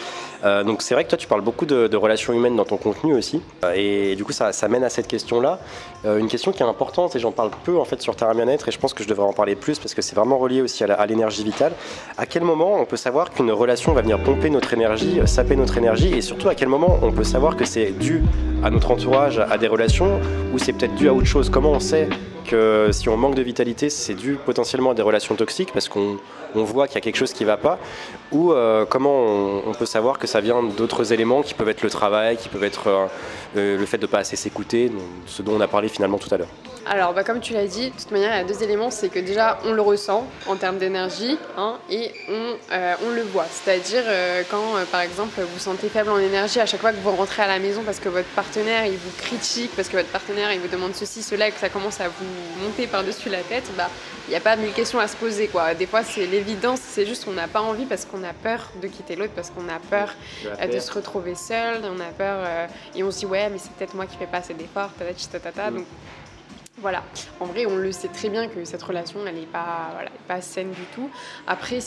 Speaker 1: Donc c'est vrai que toi, tu parles beaucoup de relations humaines dans ton contenu aussi. Et du coup, ça mène à cette question-là. Une question qui est importante, et j'en parle peu en fait sur Terra Bien-être, et je pense que je devrais en parler plus, parce que c'est vraiment relié aussi à l'énergie vitale. À quel moment on peut savoir qu'une relation va venir pomper notre énergie, saper notre énergie, et surtout à quel moment on peut savoir que c'est dû à notre entourage, à des relations, ou c'est peut-être dû à autre chose? Comment on sait que si on manque de vitalité, c'est dû potentiellement à des relations toxiques parce qu'on voit qu'il y a quelque chose qui ne va pas, ou comment on peut savoir que ça vient d'autres éléments qui peuvent être le travail, qui peuvent être le fait de ne pas assez s'écouter, ce dont on a parlé finalement tout à l'heure.
Speaker 2: Alors, comme tu l'as dit, de toute manière, il y a deux éléments. C'est que déjà, on le ressent en termes d'énergie, hein, et on le voit. C'est-à-dire quand, par exemple, vous sentez faible en énergie à chaque fois que vous rentrez à la maison parce que votre partenaire, il vous critique, parce que votre partenaire, il vous demande ceci, cela, et que ça commence à vous monter par-dessus la tête, il n'y a pas mille questions à se poser, quoi. Des fois, c'est l'évidence, c'est juste qu'on n'a pas envie parce qu'on a peur de quitter l'autre, parce qu'on a peur de se retrouver seul, on a peur, et on se dit, ouais, mais c'est peut-être moi qui ne fais pas assez d'efforts, donc voilà, en vrai, on le sait très bien que cette relation, elle n'est pas saine du tout. Après,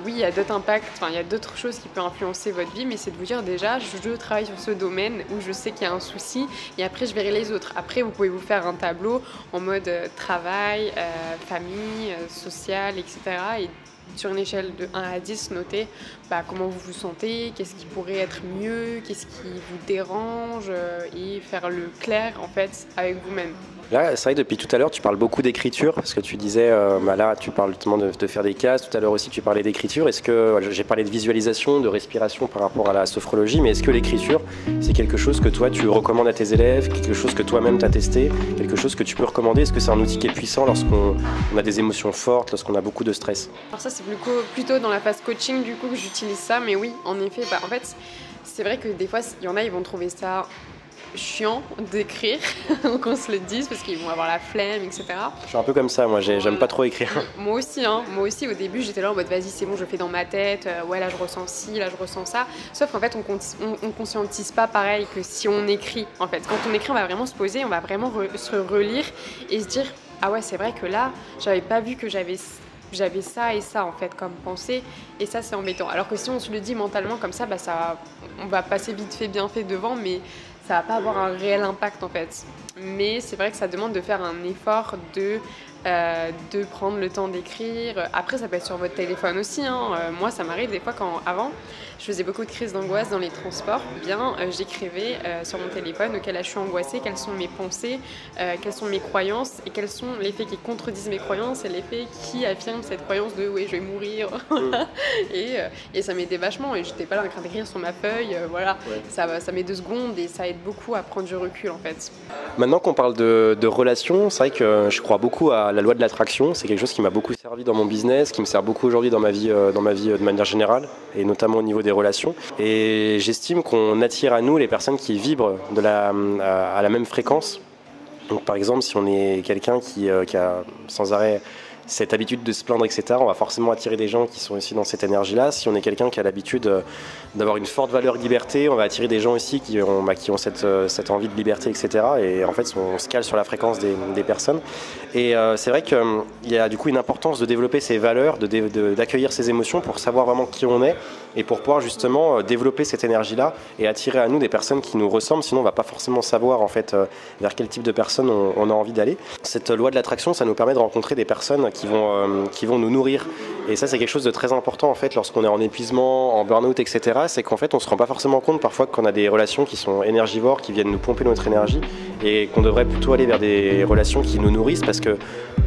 Speaker 2: oui, il y a d'autres impacts, il y a d'autres choses qui peuvent influencer votre vie, mais c'est de vous dire déjà, je travaille sur ce domaine où je sais qu'il y a un souci, et après, je verrai les autres. Après, vous pouvez vous faire un tableau en mode travail, famille, social, etc. Et sur une échelle de 1 à 10, noter comment vous vous sentez, qu'est-ce qui pourrait être mieux, qu'est-ce qui vous dérange, et faire le clair, en fait, avec vous-même.
Speaker 1: Là, c'est vrai que depuis tout à l'heure, tu parles beaucoup d'écriture, parce que tu disais, là, tu parles justement de faire des cases. Tout à l'heure aussi, tu parlais d'écriture. Est-ce que, j'ai parlé de visualisation, de respiration par rapport à la sophrologie, mais est-ce que l'écriture, c'est quelque chose que toi, tu recommandes à tes élèves, quelque chose que toi-même tu as testé, quelque chose que tu peux recommander? Est-ce que c'est un outil qui est puissant lorsqu'on a des émotions fortes, lorsqu'on a beaucoup de stress?
Speaker 2: Alors ça, c'est plutôt dans la phase coaching, du coup, que j'utilise ça. Mais oui, en effet, en fait, c'est vrai que des fois, il y en a, ils vont trouver ça chiant d'écrire, qu'on se le dise, parce qu'ils vont avoir la flemme, etc.
Speaker 1: Je suis un peu comme ça, moi, j'aime pas trop écrire.
Speaker 2: Moi aussi, au début, j'étais là en mode vas-y, c'est bon, je fais dans ma tête, ouais, là je ressens ci, là je ressens ça. Sauf qu'en fait, on conscientise pas pareil que si on écrit. En fait, quand on écrit, on va vraiment se poser, on va vraiment se relire et se dire ah ouais, c'est vrai que là, j'avais pas vu que j'avais ça et ça en fait comme pensée, et ça c'est embêtant. Alors que si on se le dit mentalement comme ça, on va passer vite fait bien fait devant, mais ça va pas avoir un réel impact en fait. Mais c'est vrai que ça demande de faire un effort de prendre le temps d'écrire. Après, ça peut être sur votre téléphone aussi, hein. Moi, ça m'arrive des fois avant, je faisais beaucoup de crises d'angoisse dans les transports. J'écrivais sur mon téléphone auquel je suis angoissée, quelles sont mes pensées, quelles sont mes croyances, et quels sont les faits qui contredisent mes croyances et les faits qui affirment cette croyance de oui, je vais mourir. Et ça m'aidait vachement, et j'étais pas là en train d'écrire sur ma feuille. Voilà. Ouais. Ça met 2 secondes et ça aide beaucoup à prendre du recul en fait.
Speaker 1: Maintenant qu'on parle de relations, c'est vrai que je crois beaucoup à la loi de l'attraction. C'est quelque chose qui m'a beaucoup servi dans mon business, qui me sert beaucoup aujourd'hui dans ma vie de manière générale, et notamment au niveau des relations. Et j'estime qu'on attire à nous les personnes qui vibrent à la même fréquence. Donc par exemple, si on est quelqu'un qui a sans arrêt cette habitude de se plaindre, etc., on va forcément attirer des gens qui sont aussi dans cette énergie-là. Si on est quelqu'un qui a l'habitude d'avoir une forte valeur liberté, on va attirer des gens aussi qui ont cette envie de liberté, etc. Et en fait, on se cale sur la fréquence des personnes. Et c'est vrai qu'il y a du coup une importance de développer ces valeurs, d'accueillir ces émotions pour savoir vraiment qui on est, et pour pouvoir justement développer cette énergie-là et attirer à nous des personnes qui nous ressemblent. Sinon, on ne va pas forcément savoir en fait vers quel type de personnes on a envie d'aller. Cette loi de l'attraction, ça nous permet de rencontrer des personnes qui vont nous nourrir. Et ça, c'est quelque chose de très important en fait lorsqu'on est en épuisement, en burn-out, etc. C'est qu'en fait, on se rend pas forcément compte parfois qu'on a des relations qui sont énergivores, qui viennent nous pomper notre énergie, et qu'on devrait plutôt aller vers des relations qui nous nourrissent, parce que,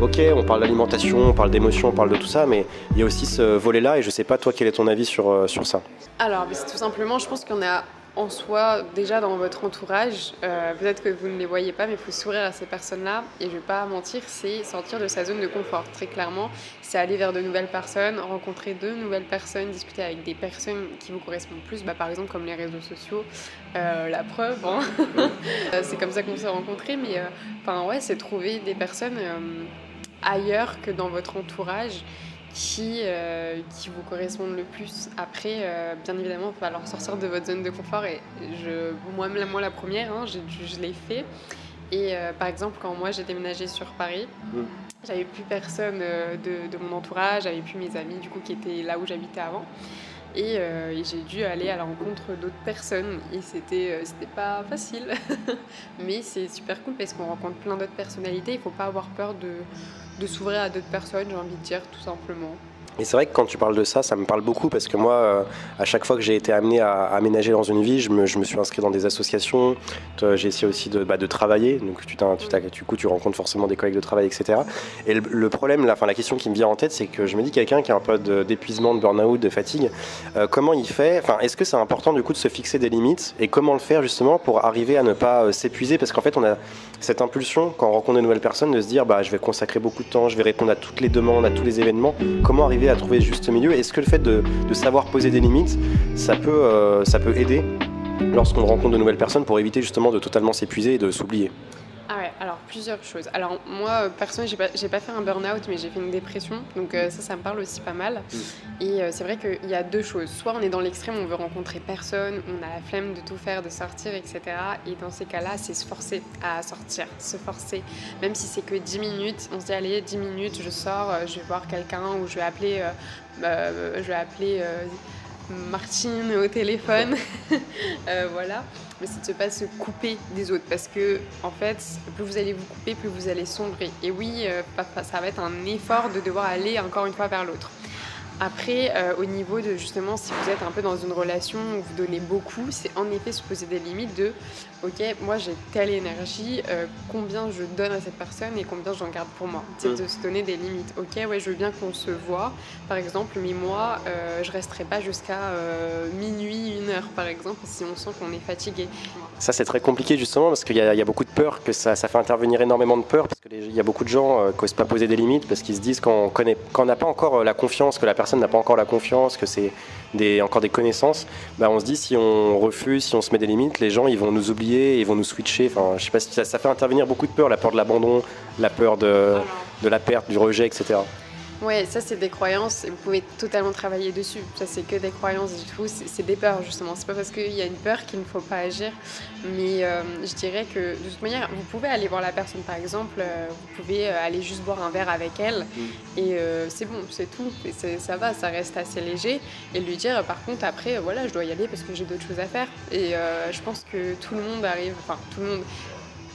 Speaker 1: ok, on parle d'alimentation, on parle d'émotion, on parle de tout ça, mais il y a aussi ce volet-là, et je sais pas, toi, quel est ton avis sur ça?
Speaker 2: Alors, c'est tout simplement, je pense qu'on a en soi, déjà dans votre entourage, peut-être que vous ne les voyez pas, mais il faut sourire à ces personnes-là. Et je ne vais pas mentir, c'est sortir de sa zone de confort. Très clairement, c'est aller vers de nouvelles personnes, rencontrer de nouvelles personnes, discuter avec des personnes qui vous correspondent plus. Par exemple, comme les réseaux sociaux, la preuve. Hein. C'est comme ça qu'on s'est rencontrés. Mais c'est trouver des personnes ailleurs que dans votre entourage qui vous correspondent le plus. Après, bien évidemment, il va falloir sortir de votre zone de confort et moi la première, hein, je l'ai fait. Et par exemple, quand moi j'ai déménagé sur Paris, j'avais plus personne de mon entourage, j'avais plus mes amis du coup qui étaient là où j'habitais avant. Et j'ai dû aller à la rencontre d'autres personnes et c'était pas facile mais c'est super cool parce qu'on rencontre plein d'autres personnalités. Il faut pas avoir peur de s'ouvrir à d'autres personnes, j'ai envie de dire, tout simplement.
Speaker 1: Et c'est vrai que quand tu parles de ça, ça me parle beaucoup parce que moi, à chaque fois que j'ai été amené à aménager dans une vie, je me suis inscrit dans des associations, j'ai essayé aussi de travailler, donc du coup tu rencontres forcément des collègues de travail, etc. Et le problème, la question qui me vient en tête, c'est que je me dis quelqu'un qui a un peu d'épuisement, de burn-out, de fatigue, comment il fait, est-ce que c'est important du coup de se fixer des limites et comment le faire justement pour arriver à ne pas s'épuiser, parce qu'en fait on a cette impulsion quand on rencontre de nouvelles personnes de se dire je vais consacrer beaucoup de temps, je vais répondre à toutes les demandes, à tous les événements. Comment arriver à trouver le juste milieu? Est-ce que le fait de savoir poser des limites, ça peut aider lorsqu'on rencontre de nouvelles personnes pour éviter justement de totalement s'épuiser et de s'oublier?
Speaker 2: Ah ouais, alors plusieurs choses. Alors moi, personnellement, j'ai pas fait un burn-out, mais j'ai fait une dépression, donc ça me parle aussi pas mal. Et c'est vrai qu'il y a deux choses. Soit on est dans l'extrême, on veut rencontrer personne, on a la flemme de tout faire, de sortir, etc. Et dans ces cas-là, c'est se forcer à sortir, se forcer. Même si c'est que 10 minutes, on se dit allez, 10 minutes, je sors, je vais voir quelqu'un ou je vais appeler Martine au téléphone. Voilà. Mais c'est de ne pas se couper des autres parce que en fait, plus vous allez vous couper, plus vous allez sombrer. Et oui, ça va être un effort de devoir aller encore une fois vers l'autre. Après, au niveau de justement, si vous êtes un peu dans une relation où vous donnez beaucoup, c'est en effet se poser des limites de ok, moi j'ai telle énergie, combien je donne à cette personne et combien j'en garde pour moi. C'est de se donner des limites. Ok, ouais, je veux bien qu'on se voit, par exemple, mais moi je resterai pas jusqu'à minuit, 1h par exemple, si on sent qu'on est fatigué.
Speaker 1: Ça c'est très compliqué justement parce qu'il y a beaucoup de peur, que ça fait intervenir énormément de peur parce qu'il y a beaucoup de gens qui n'osent pas poser des limites parce qu'ils se disent quand on n'a pas encore la confiance, que la personne n'a pas encore la confiance, que c'est encore des connaissances, on se dit si on refuse, si on se met des limites, les gens ils vont nous oublier, ils vont nous switcher. Je sais pas si ça fait intervenir beaucoup de peur, la peur de l'abandon, la peur de la perte, du rejet, etc.
Speaker 2: Ouais, ça c'est des croyances et vous pouvez totalement travailler dessus. Ça c'est que des croyances du tout, c'est des peurs justement. C'est pas parce qu'il y a une peur qu'il ne faut pas agir. Mais je dirais que de toute manière, vous pouvez aller voir la personne par exemple, vous pouvez aller juste boire un verre avec elle et c'est bon, c'est tout. Et ça va, ça reste assez léger. Et lui dire par contre après, voilà, je dois y aller parce que j'ai d'autres choses à faire. Et je pense que tout le monde arrive, enfin tout le monde,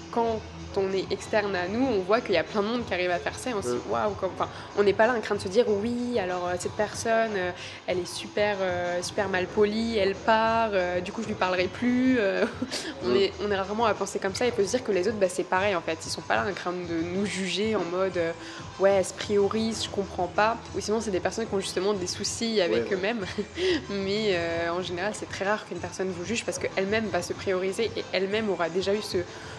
Speaker 2: quand on est externe à nous, on voit qu'il y a plein de monde qui arrive à faire ça et on se dit waouh, on n'est pas là en train de se dire oui, alors cette personne elle est super mal polie, elle part, du coup je lui parlerai plus. On est rarement à penser comme ça et peut se dire que les autres c'est pareil en fait, ils sont pas là en train de nous juger en mode ouais, elle se priorise, je comprends pas, ou sinon c'est des personnes qui ont justement des soucis avec eux-mêmes. Mais en général c'est très rare qu'une personne vous juge parce qu'elle-même va se prioriser et elle-même aura déjà eu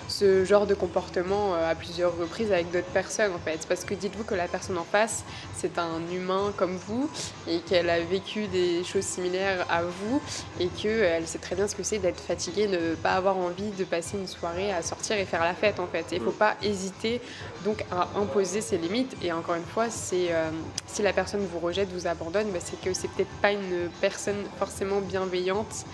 Speaker 2: ce genre de comportement à plusieurs reprises avec d'autres personnes en fait. Parce que dites-vous que la personne en face, c'est un humain comme vous et qu'elle a vécu des choses similaires à vous et qu'elle sait très bien ce que c'est d'être fatiguée, de ne pas avoir envie de passer une soirée à sortir et faire la fête en fait. Il ne faut pas hésiter donc à imposer ses limites et encore une fois, si la personne vous rejette, vous abandonne, c'est que c'est peut-être pas une personne forcément bienveillante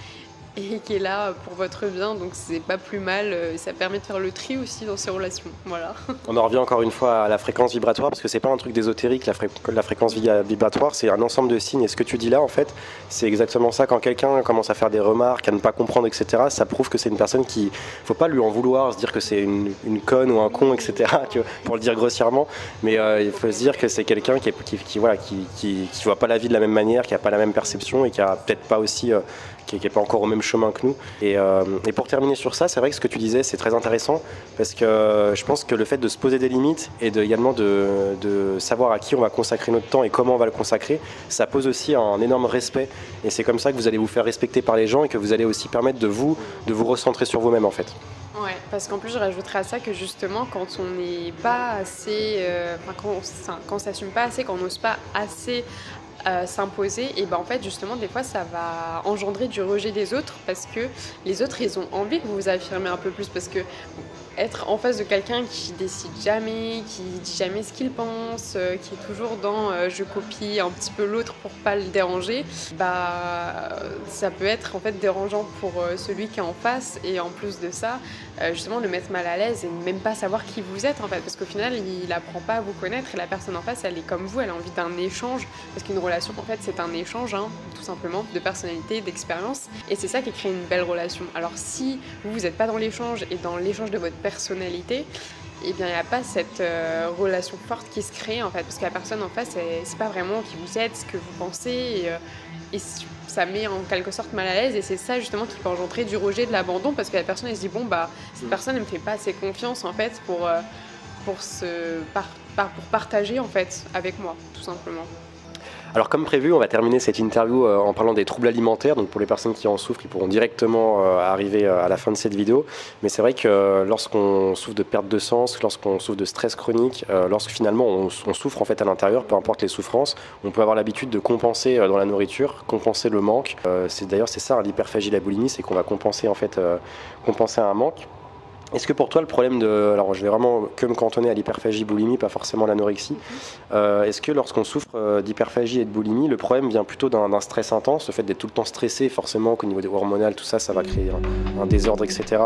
Speaker 2: et qui est là pour votre bien, donc c'est pas plus mal, ça permet de faire le tri aussi dans ces relations, voilà. On
Speaker 1: en revient encore une fois à la fréquence vibratoire, parce que c'est pas un truc d'ésotérique, la fréquence vibratoire, c'est un ensemble de signes, et ce que tu dis là, en fait, c'est exactement ça, quand quelqu'un commence à faire des remarques, à ne pas comprendre, etc., ça prouve que c'est une personne qui, faut pas lui en vouloir, se dire que c'est une conne ou un con, etc., pour le dire grossièrement, mais il faut se dire que c'est quelqu'un qui voit pas la vie de la même manière, qui a pas la même perception, et qui a peut-être pas aussi... qui n'est pas encore au même chemin que nous. Et pour terminer sur ça, c'est vrai que ce que tu disais, c'est très intéressant, parce que je pense que le fait de se poser des limites et également de savoir à qui on va consacrer notre temps et comment on va le consacrer, ça pose aussi un énorme respect. Et c'est comme ça que vous allez vous faire respecter par les gens et que vous allez aussi permettre de vous recentrer sur vous-même en fait.
Speaker 2: Ouais, parce qu'en plus je rajouterais à ça que justement quand on n'est pas assez, quand on s'assume pas assez, quand on n'ose pas assez s'imposer, et ben en fait justement des fois ça va engendrer du rejet des autres parce que les autres ils ont envie que vous vous affirmez un peu plus, parce que être en face de quelqu'un qui décide jamais, qui dit jamais ce qu'il pense, qui est toujours dans je copie un petit peu l'autre pour pas le déranger, bah ça peut être en fait dérangeant pour celui qui est en face, et en plus de ça justement le mettre mal à l'aise et même pas savoir qui vous êtes en fait, parce qu'au final il apprend pas à vous connaître et la personne en face elle est comme vous, elle a envie d'un échange, parce qu'une relation en fait c'est un échange tout simplement de personnalité, d'expérience, et c'est ça qui crée une belle relation. Alors si vous n'êtes pas dans l'échange et dans l'échange de votre personnalité, eh bien il n'y a pas cette relation forte qui se crée en fait, parce que la personne en face c'est pas vraiment qui vous êtes, ce que vous pensez, et ça met en quelque sorte mal à l'aise, et c'est ça justement qui peut engendrer du rejet, de l'abandon, parce que la personne elle se dit bon bah cette personne elle me fait pas assez confiance en fait pour partager en fait avec moi tout simplement.
Speaker 1: Alors comme prévu, on va terminer cette interview en parlant des troubles alimentaires. Donc pour les personnes qui en souffrent, ils pourront directement arriver à la fin de cette vidéo. Mais c'est vrai que lorsqu'on souffre de perte de sens, lorsqu'on souffre de stress chronique, lorsque finalement on souffre en fait à l'intérieur, peu importe les souffrances, on peut avoir l'habitude de compenser dans la nourriture, compenser le manque. D'ailleurs c'est ça l'hyperphagie, la boulimie, c'est qu'on va compenser en fait compenser un manque. Est-ce que pour toi le problème alors je vais vraiment que me cantonner à l'hyperphagie, boulimie, pas forcément l'anorexie. Est-ce que lorsqu'on souffre d'hyperphagie et de boulimie, le problème vient plutôt d'un stress intense, le fait d'être tout le temps stressé, forcément qu'au niveau des hormonal, tout ça, ça va créer un désordre, etc.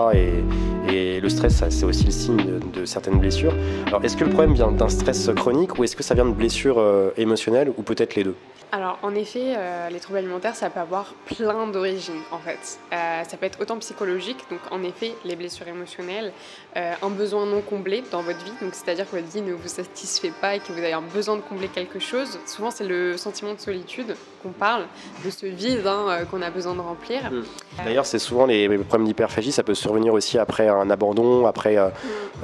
Speaker 1: Et le stress, c'est aussi le signe de certaines blessures. Alors est-ce que le problème vient d'un stress chronique ou est-ce que ça vient de blessures émotionnelles ou peut-être les deux?
Speaker 2: Alors en effet, les troubles alimentaires, ça peut avoir plein d'origines en fait. Ça peut être autant psychologique, donc en effet les blessures émotionnelles, un besoin non comblé dans votre vie, donc c'est-à-dire que votre vie ne vous satisfait pas et que vous avez un besoin de combler quelque chose. Souvent c'est le sentiment de solitude qu'on parle, de ce vide qu'on a besoin de remplir.
Speaker 1: D'ailleurs c'est souvent les problèmes d'hyperphagie, ça peut survenir aussi après un abandon, après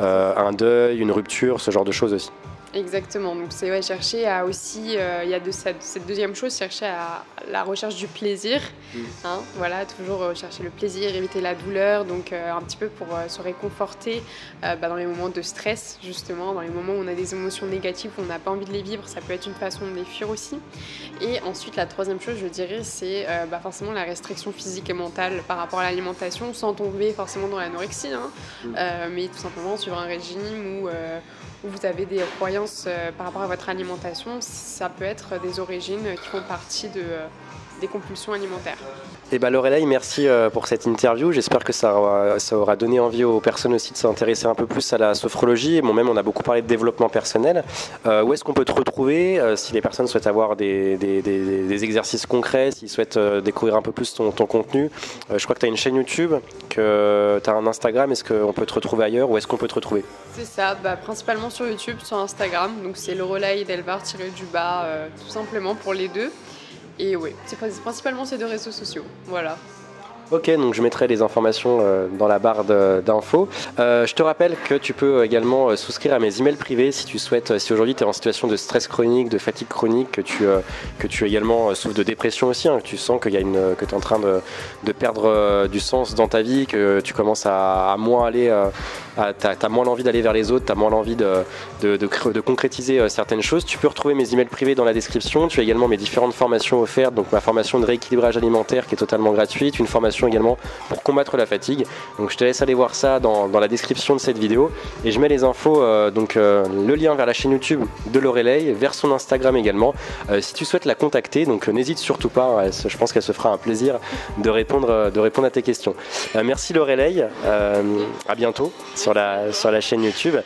Speaker 1: un deuil, une rupture, ce genre de choses aussi.
Speaker 2: Exactement, donc c'est chercher à aussi, il y a cette deuxième chose, chercher à la recherche du plaisir, voilà, toujours chercher le plaisir, éviter la douleur, donc un petit peu pour se réconforter dans les moments de stress justement, dans les moments où on a des émotions négatives, où on n'a pas envie de les vivre, ça peut être une façon de les fuir aussi. Et ensuite la troisième chose je dirais c'est forcément la restriction physique et mentale par rapport à l'alimentation, sans tomber forcément dans l'anorexie, mais tout simplement suivre un régime où vous avez des croyances par rapport à votre alimentation, ça peut être des origines qui font partie des compulsions alimentaires.
Speaker 1: Et Loreley, merci pour cette interview. J'espère que ça aura donné envie aux personnes aussi de s'intéresser un peu plus à la sophrologie. Même on a beaucoup parlé de développement personnel. Où est-ce qu'on peut te retrouver si les personnes souhaitent avoir des exercices concrets, s'ils souhaitent découvrir un peu plus ton contenu? Je crois que tu as une chaîne YouTube, que tu as un Instagram. Est-ce qu'on peut te retrouver ailleurs? Où est-ce qu'on peut te retrouver?
Speaker 2: C'est ça, principalement sur YouTube, sur Instagram. Donc c'est Loreley Delvar-du-bas, tout simplement pour les deux. Et oui, c'est principalement ces deux réseaux sociaux, voilà.
Speaker 1: Ok, donc je mettrai les informations dans la barre d'infos. Je te rappelle que tu peux également souscrire à mes emails privés si tu souhaites, si aujourd'hui tu es en situation de stress chronique, de fatigue chronique, que tu également souffres de dépression aussi, que tu sens que tu es en train de perdre du sens dans ta vie, que tu commences à moins aller, t'as moins l'envie d'aller vers les autres, t'as moins l'envie de concrétiser certaines choses. Tu peux retrouver mes emails privés dans la description. Tu as également mes différentes formations offertes, donc ma formation de rééquilibrage alimentaire qui est totalement gratuite, une formation également pour combattre la fatigue. Donc je te laisse aller voir ça dans la description de cette vidéo et je mets les infos, le lien vers la chaîne YouTube de Loreley, vers son Instagram également. Si tu souhaites la contacter, donc n'hésite surtout pas, je pense qu'elle se fera un plaisir de répondre à tes questions. Merci Loreley, à bientôt sur la chaîne YouTube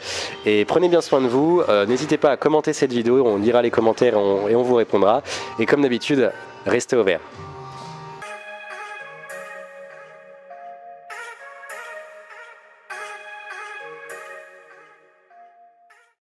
Speaker 1: et prenez bien soin de vous. N'hésitez pas à commenter cette vidéo, on lira les commentaires et on vous répondra. Et comme d'habitude, restez ouverts.